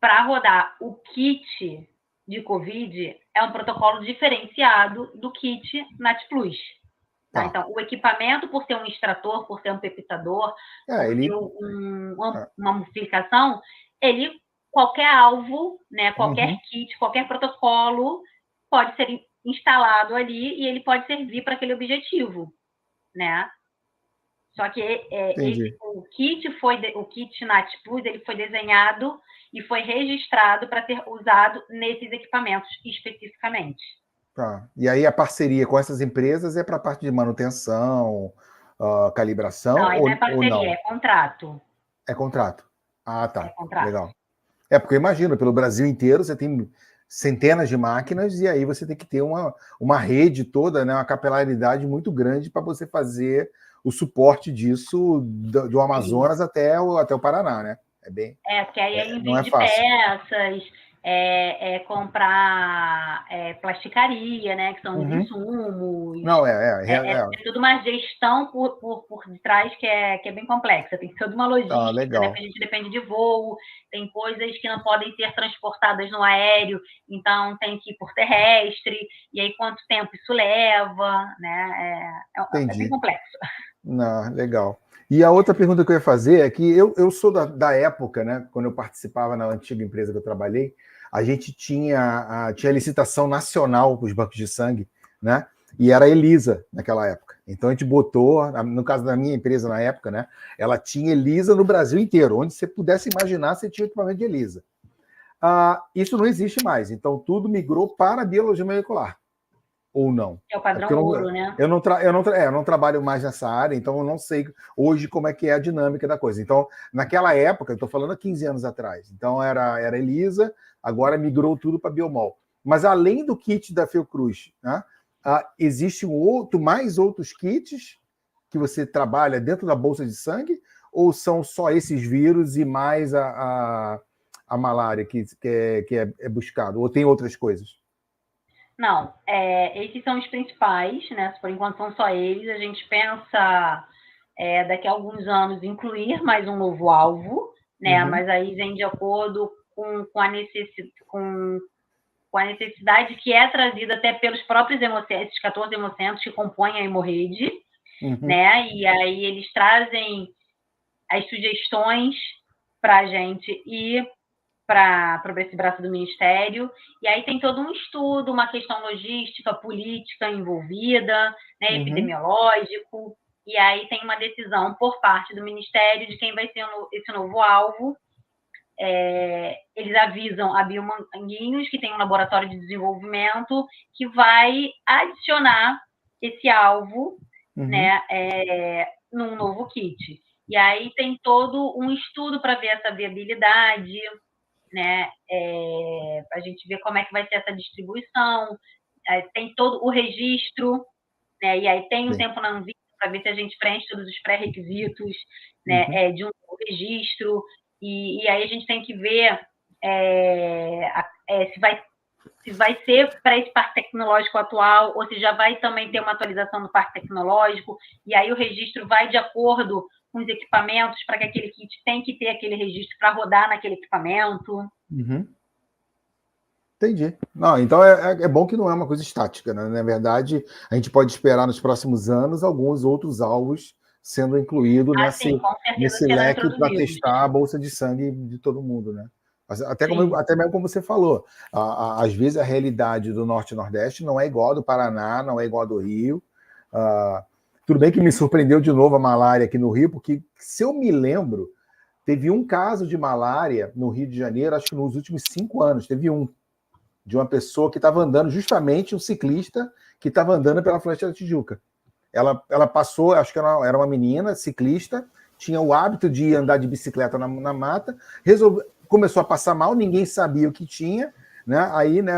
para rodar o kit de COVID é um protocolo diferenciado do kit NAT Plus. Tá? Então, o equipamento, por ser um extrator, por ser um peptidador, por ter uma amplificação, qualquer alvo, né, qualquer kit, qualquer protocolo pode ser instalado ali e ele pode servir para aquele objetivo, né? Só que o kit NAT Plus, ele foi desenhado e foi registrado para ser usado nesses equipamentos especificamente. E aí a parceria com essas empresas é para a parte de manutenção, calibração? Não, não é parceria, ou não? É contrato. É contrato. Tá. É contrato. Legal. Porque eu imagino, pelo Brasil inteiro você tem centenas de máquinas e aí você tem que ter uma rede toda, né, uma capilaridade muito grande para você fazer o suporte disso do Amazonas até o Paraná, né? Porque aí é envio de peças, comprar plasticaria, né, que são os insumos. Não, Tem toda uma gestão por detrás que é bem complexa. Tem toda uma logística, né, porque a gente depende de voo, tem coisas que não podem ser transportadas no aéreo, então tem que ir por terrestre, e aí quanto tempo isso leva, né? É bem complexo. Não, legal. E a outra pergunta que eu ia fazer é que eu sou da época, né, quando eu participava na antiga empresa que eu trabalhei, a gente tinha licitação nacional para os bancos de sangue, né? E era a ELISA naquela época. Então a gente botou, no caso da minha empresa na época, né? Ela tinha ELISA no Brasil inteiro, onde você pudesse imaginar, você tinha equipamento de ELISA. Isso não existe mais, então tudo migrou para a biologia molecular. Ou não? É o padrão ouro, né? Eu não trabalho mais nessa área, então eu não sei hoje como é que é a dinâmica da coisa. Então, naquela época, eu estou falando há 15 anos atrás, então era ELISA, agora migrou tudo para Biomol. Mas além do kit da Fiocruz, né, existe mais outros kits que você trabalha dentro da bolsa de sangue, ou são só esses vírus e mais a malária que é buscado? Ou tem outras coisas? Não, esses são os principais, né? Por enquanto são só eles. A gente pensa daqui a alguns anos incluir mais um novo alvo, né? Mas aí vem de acordo com a necessidade que é trazida até pelos próprios hemocentros, esses 14 hemocentros que compõem a hemorrede, né? E aí eles trazem as sugestões para a gente ir para esse braço do Ministério, e aí tem todo um estudo, uma questão logística, política envolvida, né, epidemiológico, e aí tem uma decisão por parte do Ministério de quem vai ser esse novo alvo. Eles avisam a Biomanguinhos, que tem um laboratório de desenvolvimento, que vai adicionar esse alvo, né, num novo kit. E aí tem todo um estudo para ver essa viabilidade, né, para a gente ver como é que vai ser essa distribuição, tem todo o registro, né, e aí tem um tempo na Anvisa para ver se a gente preenche todos os pré-requisitos, né, de um registro, e aí a gente tem que ver se vai ser para esse parque tecnológico atual, ou se já vai também ter uma atualização do parque tecnológico, e aí o registro vai de acordo com os equipamentos, para que aquele kit tem que ter aquele registro para rodar naquele equipamento. Entendi. Não, então é bom que não é uma coisa estática, né? Na verdade, a gente pode esperar nos próximos anos alguns outros alvos sendo incluídos nesse leque para testar a bolsa de sangue de todo mundo, né? Até mesmo como você falou, às vezes a realidade do Norte e Nordeste não é igual a do Paraná, não é igual a do Rio. Tudo bem que me surpreendeu de novo a malária aqui no Rio, porque, se eu me lembro, teve um caso de malária no Rio de Janeiro, acho que nos últimos 5 anos, teve um, de uma pessoa que estava andando, justamente um ciclista que estava andando pela Floresta da Tijuca. Ela passou, acho que era uma menina, ciclista, tinha o hábito de andar de bicicleta na mata, começou a passar mal, ninguém sabia o que tinha, né? Aí, né,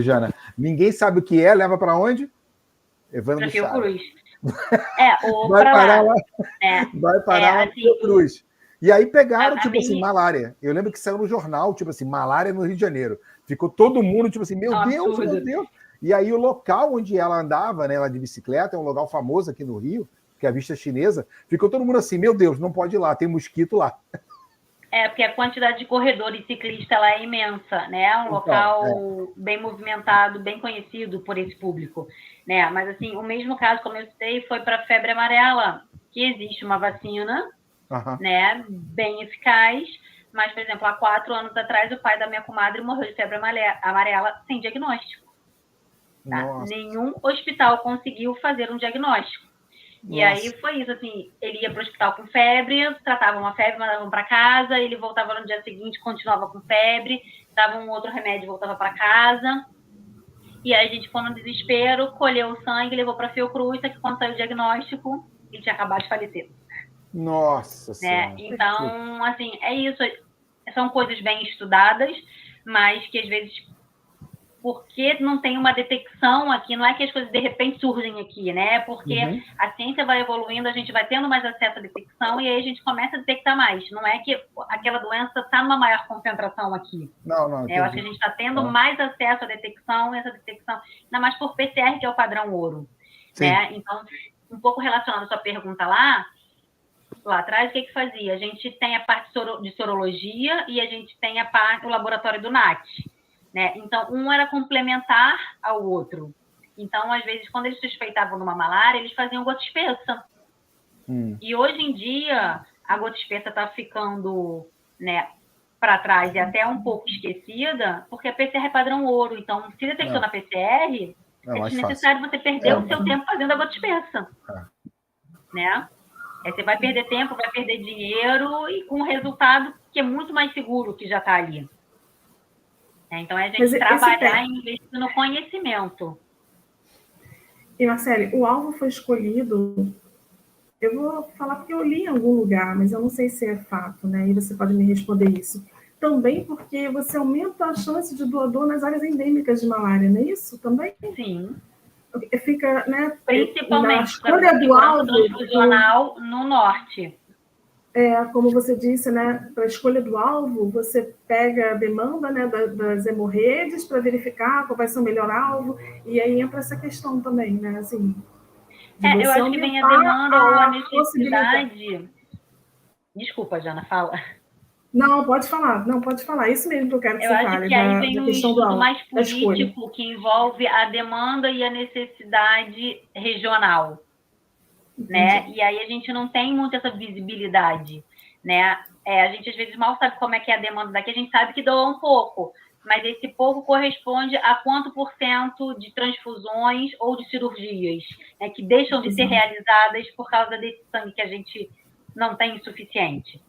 Jana, ninguém sabe o que é, leva para onde? Evandro do Fiocruz. Ou vai para parar lá. Vai parar lá no Fiocruz. E aí pegaram, assim, malária. Eu lembro que saiu no jornal, tipo assim, malária no Rio de Janeiro. Ficou todo mundo, tipo assim, meu Deus. E aí o local onde ela andava, né, ela de bicicleta, é um local famoso aqui no Rio, que é a Vista Chinesa, ficou todo mundo assim, meu Deus, não pode ir lá, tem mosquito lá. Porque a quantidade de corredor e ciclista lá é imensa, né? É um local bem movimentado, bem conhecido por esse público, né? Mas, assim, o mesmo caso, como eu citei, foi para a febre amarela, que existe uma vacina, né, bem eficaz, mas, por exemplo, há 4 anos atrás, o pai da minha comadre morreu de febre amarela sem diagnóstico. Tá? Nenhum hospital conseguiu fazer um diagnóstico. E aí foi isso, assim, ele ia para o hospital com febre, tratava uma febre, mandavam para casa, ele voltava no dia seguinte, continuava com febre, dava um outro remédio e voltava para casa. E aí a gente ficou no desespero, colheu o sangue, levou para a Fiocruz, que quando saiu o diagnóstico, ele tinha acabado de falecer. Nossa Senhora. Então, assim, é isso. São coisas bem estudadas, mas que às vezes, porque não tem uma detecção aqui, não é que as coisas de repente surgem aqui, né? Porque a ciência vai evoluindo, a gente vai tendo mais acesso à detecção e aí a gente começa a detectar mais. Não é que aquela doença está numa maior concentração aqui. Não. Eu acho que a gente está tendo mais acesso à detecção, e essa detecção, ainda mais por PCR, que é o padrão ouro. Né? Então, um pouco relacionado à sua pergunta lá atrás, o que fazia? A gente tem a parte de sorologia e a gente tem a parte do laboratório do NAT. Né? Então, um era complementar ao outro. Então, às vezes, quando eles suspeitavam de uma malária, eles faziam gota espessa. E hoje em dia, a gota espessa está ficando, né, para trás e até um pouco esquecida, porque a PCR é padrão ouro. Então, se detectou na PCR, é desnecessário você perder o seu tempo fazendo a gota espessa. Né? Aí você vai perder tempo, vai perder dinheiro e com um resultado que é muito mais seguro que já está ali. Então, é a gente trabalhar e investir no conhecimento. E, Marcele, o alvo foi escolhido, eu vou falar porque eu li em algum lugar, mas eu não sei se é fato, né? E você pode me responder isso. Também porque você aumenta a chance de doador nas áreas endêmicas de malária, não é isso? Também? Sim. Fica, né? Principalmente na escolha do alvo transfusional no norte. Como você disse, né, para a escolha do alvo, você pega a demanda, né, das hemorroides para verificar qual vai ser o melhor alvo, e aí entra essa questão também, né, assim... eu acho que vem a demanda ou a necessidade... Desculpa, Jana, fala. Não, pode falar. Isso mesmo que eu quero que você fale. Eu acho que aí vem um estudo mais político, que envolve a demanda e a necessidade regional. né? E aí a gente não tem muito essa visibilidade, né? A gente às vezes mal sabe como é que é a demanda daqui, a gente sabe que doa um pouco, mas esse pouco corresponde a quanto por cento de transfusões ou de cirurgias, né, que deixam de ser realizadas por causa desse sangue que a gente não tem suficiente,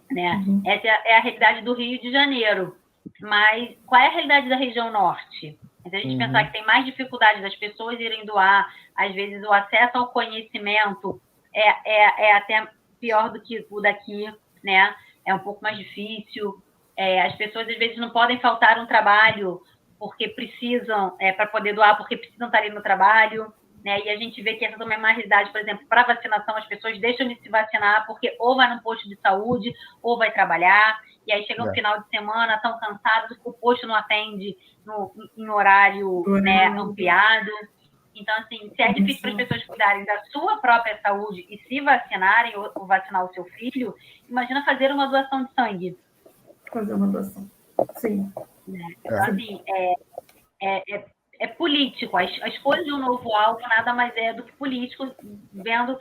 né? Essa é a realidade do Rio de Janeiro. Mas qual é a realidade da região norte? Se a gente pensar que tem mais dificuldade das pessoas irem doar, às vezes o acesso ao conhecimento é até pior do que o daqui, né? É um pouco mais difícil. As pessoas, às vezes, não podem faltar um trabalho porque precisam, para poder doar, porque precisam estar ali no trabalho, né? E a gente vê que essa também é uma realidade, por exemplo, para vacinação, as pessoas deixam de se vacinar porque ou vai no posto de saúde ou vai trabalhar, e aí chega no final de semana, estão cansados, o posto não atende em horário, né, ampliado. Então, assim, se é difícil para as pessoas cuidarem da sua própria saúde e se vacinarem ou vacinar o seu filho, imagina fazer uma doação de sangue. Fazer uma doação, sim. Então, assim, é político. A escolha de um novo alvo nada mais é do que político, vendo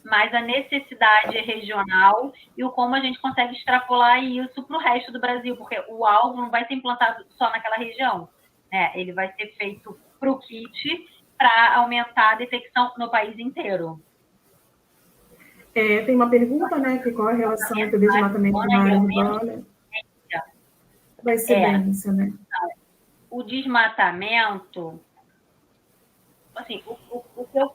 mais a necessidade regional e o como a gente consegue extrapolar isso para o resto do Brasil, porque o alvo não vai ser implantado só naquela região, né? Ele vai ser feito para o kit para aumentar a detecção no país inteiro. Tem uma pergunta, né, que qual a relação entre o desmatamento da área urbana? Vai ser densa, né? O desmatamento, assim, o que eu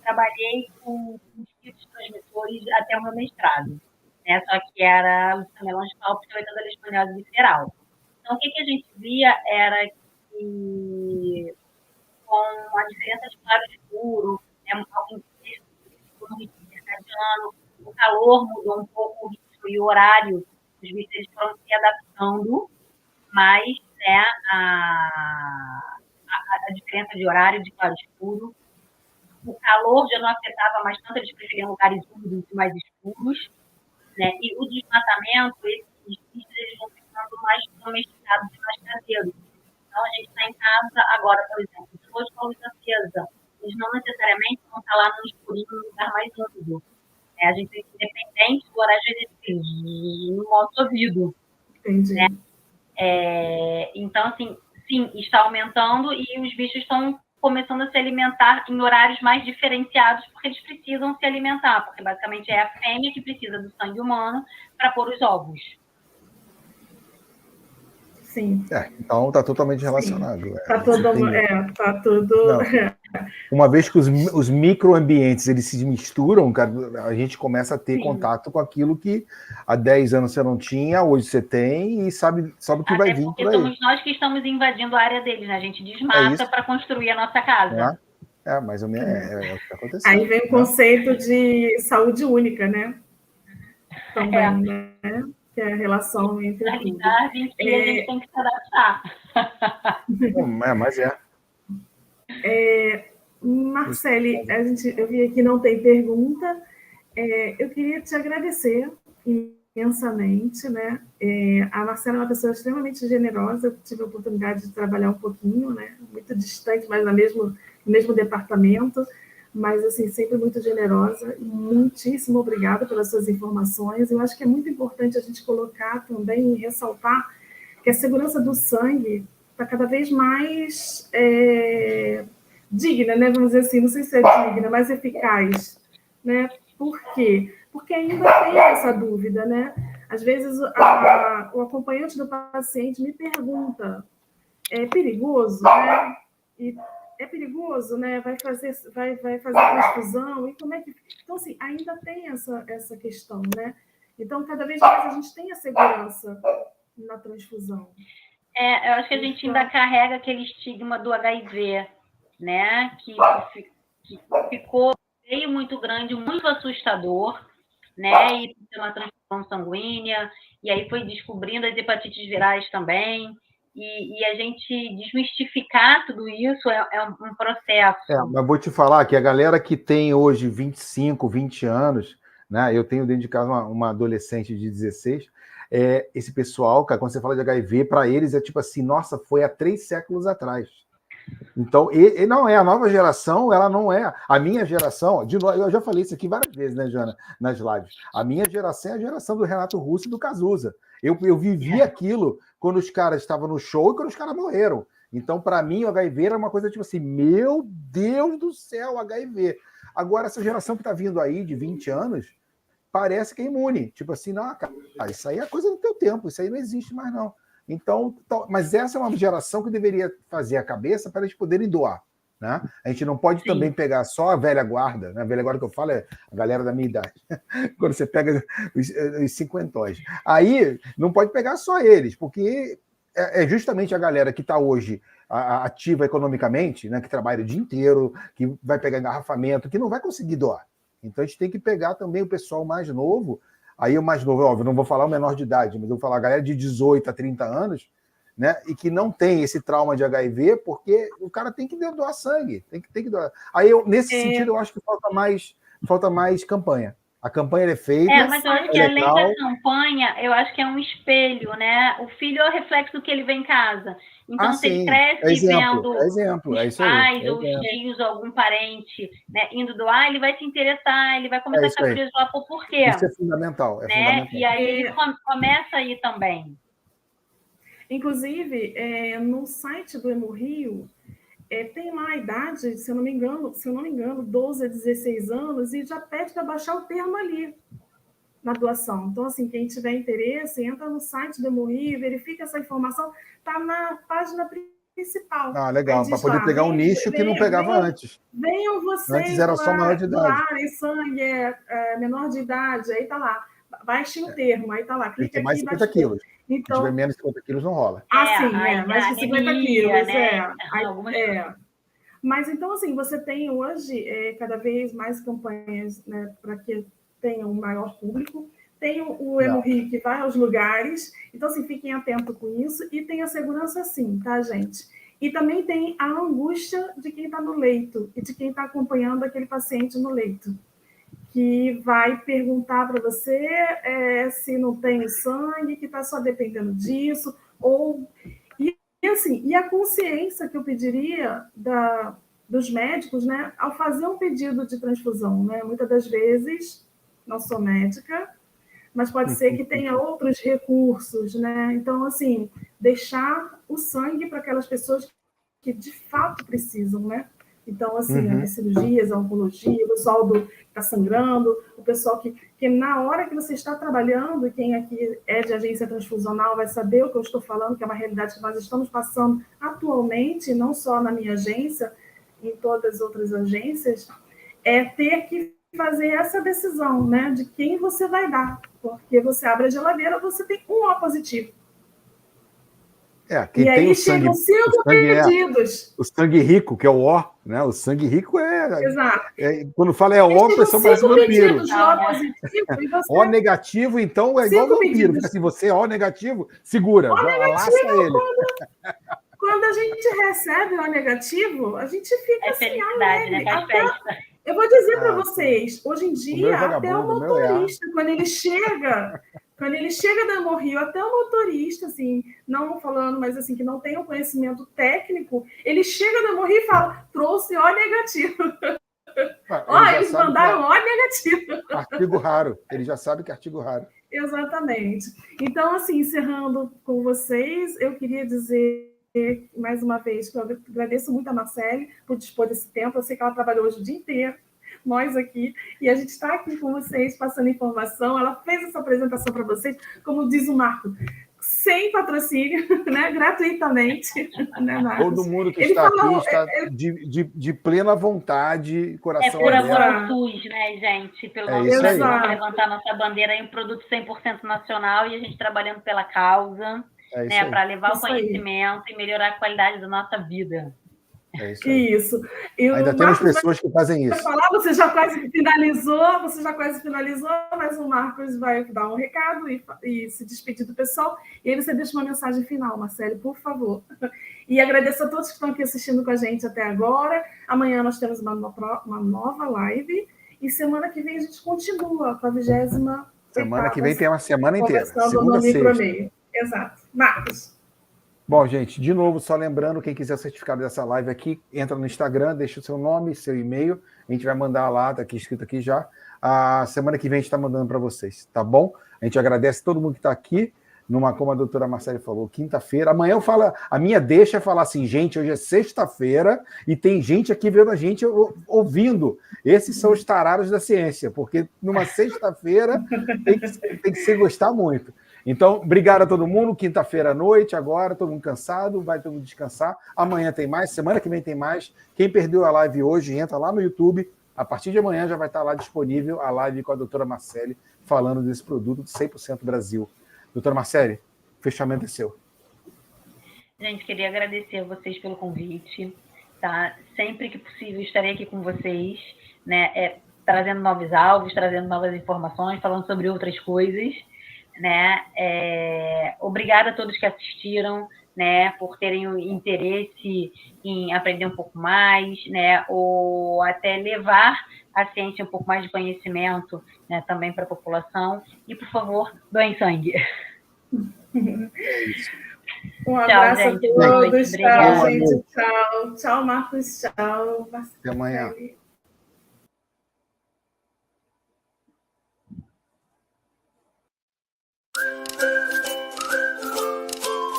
trabalhei com mosquitos transmissores até o meu mestrado, né? Só que era o melão de pau, pictoletando a leishmaniose visceral. Então, o que a gente via era que, com a diferença de claro e escuro, né, no ritmo circadiano, o calor mudou um pouco o ritmo e o horário, os bichos foram se adaptando, mas, né, a diferença de horário de claro e escuro, o calor já não afetava mais tanto, eles preferiam lugares úmidos e mais escuros, né? E o desmatamento, esses bichos, eles vão ficando mais domesticados e mais caseiros. Então, a gente está em casa agora, por exemplo, se for de luz acesa, eles não necessariamente vão estar lá no escurinho, no lugar mais úmido. A gente tem que, independente do horário de exercício, no nosso ouvido. Entendi. Né? Então, assim, sim, está aumentando e os bichos estão começando a se alimentar em horários mais diferenciados, porque eles precisam se alimentar, porque basicamente é a fêmea que precisa do sangue humano para pôr os ovos. Sim. Então está totalmente relacionado. Está tudo. Não. Uma vez que os microambientes eles se misturam, a gente começa a ter contato com aquilo que há 10 anos você não tinha, hoje você tem e sabe o que vai vir por aí. Porque somos nós que estamos invadindo a área deles, né? A gente desmata para construir a nossa casa. Mais ou menos o que está acontecendo. Aí vem o conceito de saúde única, né? Também, né? Que é a relação entre tudo. A gente tem que se adaptar. Mas Marcele, eu vi aqui não tem pergunta. Eu queria te agradecer imensamente, né? A Marcela é uma pessoa extremamente generosa. Eu tive a oportunidade de trabalhar um pouquinho, né? Muito distante, mas no mesmo departamento, mas assim sempre muito generosa. Muitíssimo obrigada pelas suas informações. Eu acho que é muito importante a gente colocar também e ressaltar que a segurança do sangue está cada vez mais digna, né? Vamos dizer assim, não sei se é digna, mas eficaz, né? Por quê? Porque ainda tem essa dúvida, né? Às vezes o acompanhante do paciente me pergunta: é perigoso, né? E é perigoso, né? Vai fazer transfusão, e como é que... Então, assim, ainda tem essa questão, né? Então, cada vez mais a gente tem a segurança na transfusão. Eu acho que a gente ainda carrega aquele estigma do HIV, né? Que veio muito grande, muito assustador, né? E tem uma transfusão sanguínea, e aí foi descobrindo as hepatites virais também. E a gente desmistificar tudo isso é um processo. Mas vou te falar que a galera que tem hoje 25, 20 anos, né? Eu tenho dentro de casa uma adolescente de 16, esse pessoal, cara, quando você fala de HIV, para eles é tipo assim, nossa, foi há 3 séculos atrás. Então, não é a nova geração, ela não é. A minha geração, de novo, eu já falei isso aqui várias vezes, né, Jana, nas lives. A minha geração é a geração do Renato Russo e do Cazuza. Eu vivi aquilo quando os caras estavam no show e quando os caras morreram. Então, para mim, o HIV era uma coisa tipo assim, meu Deus do céu, HIV. Agora, essa geração que está vindo aí, de 20 anos, parece que é imune. Tipo assim, não, cara, isso aí é coisa do teu tempo, isso aí não existe mais, não. Então, mas essa é uma geração que deveria fazer a cabeça para eles poderem doar. Né? A gente não pode também pegar só a velha guarda, né? A velha guarda que eu falo é a galera da minha idade. Quando você pega os cinquentões. Aí não pode pegar só eles, porque é justamente a galera que está hoje ativa economicamente, né? Que trabalha o dia inteiro, que vai pegar engarrafamento, que não vai conseguir doar. Então a gente tem que pegar também o pessoal mais novo. Aí o mais novo, óbvio, não vou falar o menor de idade, mas eu vou falar a galera de 18 a 30 anos, né? E que não tem esse trauma de HIV, porque o cara tem que doar sangue, tem que doar. Aí, nesse sentido, eu acho que falta mais campanha. A campanha é feita. Mas eu acho que além da campanha, eu acho que é um espelho, né? O filho é o reflexo do que ele vê em casa. Então, se ele cresce vendo os pais ou os tios, algum parente, né, indo doar, ele vai se interessar, ele vai começar a ficar curioso por quê. Isso é fundamental. Fundamental. E aí ele começa aí também. Inclusive, no site do Hemorrio, tem lá a idade, se eu não me engano, 12 a 16 anos, e já pede para baixar o termo ali na doação. Então, assim, quem tiver interesse, entra no site do Hemorrio, verifica essa informação, está na página principal. Ah, legal, para poder pegar um nicho que não pegava antes. Venham vocês antes era só maior de idade. doarem sangue, menor de idade, aí está lá. Baixem o termo, aí está lá. Clica tem mais de 50 quilos. Então, se tiver menos de 50 quilos, não rola. Mais de 50 quilos, né? Mas, então, assim, você tem hoje cada vez mais campanhas, né, para que tenha um maior público. Tem o Hemorrio que vai aos lugares. Então, assim, fiquem atentos com isso. E tem a segurança, sim, tá, gente? E também tem a angústia de quem está no leito e de quem está acompanhando aquele paciente no leito, que vai perguntar para você se não tem sangue, que está só dependendo disso, e a consciência que eu pediria dos médicos, né, ao fazer um pedido de transfusão, né? Muitas das vezes, não sou médica, mas pode ser que tenha outros recursos, né? Então, assim, deixar o sangue para aquelas pessoas que de fato precisam, né? Então, assim, as cirurgias, a oncologia, o pessoal que está sangrando, o pessoal que na hora que você está trabalhando, e quem aqui é de agência transfusional vai saber o que eu estou falando, que é uma realidade que nós estamos passando atualmente, não só na minha agência, em todas as outras agências, é ter que fazer essa decisão, né, de quem você vai dar, porque você abre a geladeira, você tem um O positivo. Quem e tem aí o sangue, chegam 5 pedidos. O sangue rico, que é o O, né? O sangue rico Exato. Quando fala o, a pessoa parece um vampiro. De O positivo, e você... O negativo, então, é igual vampiro. Fica assim, você é O negativo, segura, laça ele. Quando a gente recebe o negativo, a gente fica assim, felicidade, né? Eu vou dizer para vocês, hoje em dia, até o motorista, quando ele chega do Hemorrio, até o motorista, assim, não falando, mas assim, que não tem o conhecimento técnico, ele chega do Hemorrio e fala, trouxe O negativo. Eles mandaram O negativo. Artigo raro, ele já sabe que é artigo raro. Exatamente. Então, assim, encerrando com vocês, eu queria dizer mais uma vez que eu agradeço muito a Marcele por dispor desse tempo. Eu sei que ela trabalhou hoje o dia inteiro, nós aqui, e a gente está aqui com vocês, passando informação. Ela fez essa apresentação para vocês, como diz o Marco, sem patrocínio, né? Gratuitamente. Né, todo mundo que está aqui está de plena vontade, coração aberto. É por amor ao SUS, né, gente? Pelo nosso para levantar nossa bandeira em um produto 100% nacional, e a gente trabalhando pela causa, né, para levar o conhecimento e melhorar a qualidade da nossa vida. É isso aí. Isso. Ainda temos pessoas que fazem isso. Você já quase finalizou, mas o Marcos vai dar um recado e se despedir do pessoal. E aí você deixa uma mensagem final, Marcele, por favor. E agradeço a todos que estão aqui assistindo com a gente até agora. Amanhã nós temos uma nova live. E semana que vem a gente continua com a 20ª. Semana que vem tem uma semana inteira. Segunda a sexta. Exato. Marcos. Bom, gente, de novo, só lembrando, quem quiser certificado dessa live aqui, entra no Instagram, deixa o seu nome, seu e-mail, a gente vai mandar lá, tá aqui escrito aqui já. A semana que vem a gente está mandando para vocês, tá bom? A gente agradece todo mundo que está aqui, como a doutora Marcele falou, quinta-feira. Amanhã eu falo, a minha deixa é falar assim, gente, hoje é sexta-feira e tem gente aqui vendo a gente ouvindo. Esses são os tarados da ciência, porque numa sexta-feira tem que se gostar muito. Então, obrigado a todo mundo. Quinta-feira à noite, agora, todo mundo cansado, vai todo mundo descansar. Amanhã tem mais, semana que vem tem mais. Quem perdeu a live hoje, entra lá no YouTube. A partir de amanhã já vai estar lá disponível a live com a doutora Marcele, falando desse produto de 100% Brasil. Doutora Marcele, o fechamento é seu. Gente, queria agradecer a vocês pelo convite. Tá? Sempre que possível estarei aqui com vocês, né? Trazendo novos alvos, trazendo novas informações, falando sobre outras coisas. Né? Obrigada a todos que assistiram, né, por terem o interesse em aprender um pouco mais, né, ou até levar a ciência um pouco mais de conhecimento, né, também para a população. E, por favor, doem sangue. Um abraço tchau, gente. a todos. Tchau, gente. Tchau. Tchau, Marcos. Tchau, Marcelo. Até amanhã.